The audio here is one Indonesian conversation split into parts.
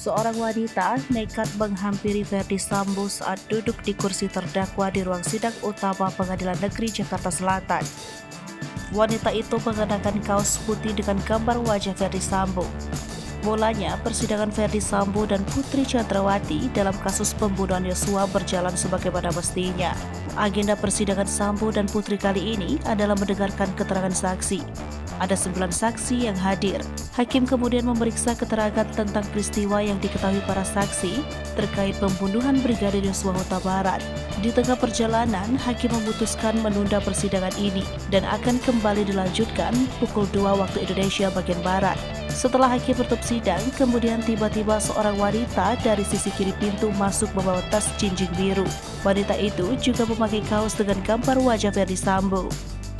Seorang wanita nekat menghampiri Verdi Sambo saat duduk di kursi terdakwa di ruang sidang utama Pengadilan Negeri Jakarta Selatan. Wanita itu mengenakan kaos putih dengan gambar wajah Verdi Sambo. Mulanya, persidangan Verdi Sambo dan Putri Chandrawati dalam kasus pembunuhan Yosua berjalan sebagaimana mestinya. Agenda persidangan Sambo dan Putri kali ini adalah mendengarkan keterangan saksi. Ada 9 saksi yang hadir. Hakim kemudian memeriksa keterangan tentang peristiwa yang diketahui para saksi terkait pembunuhan Brigadir Yosua Huta Barat. Di tengah perjalanan, hakim memutuskan menunda persidangan ini dan akan kembali dilanjutkan pukul 2 waktu Indonesia bagian Barat. Setelah hakim menutup sidang, kemudian tiba-tiba seorang wanita dari sisi kiri pintu masuk membawa tas jinjing biru. Wanita itu juga memakai kaos dengan gambar wajah Verdi Sambo.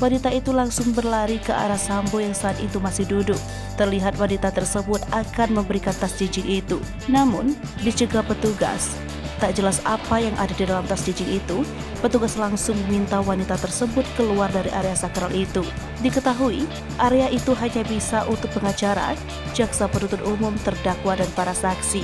Wanita itu langsung berlari ke arah Sambo yang saat itu masih duduk. Terlihat wanita tersebut akan memberikan tas jinjing itu. Namun, dicegah petugas. Tak jelas apa yang ada di dalam tas jinjing itu, petugas langsung meminta wanita tersebut keluar dari area sakral itu. Diketahui, area itu hanya bisa untuk pengacara, jaksa penuntut umum, terdakwa, dan para saksi.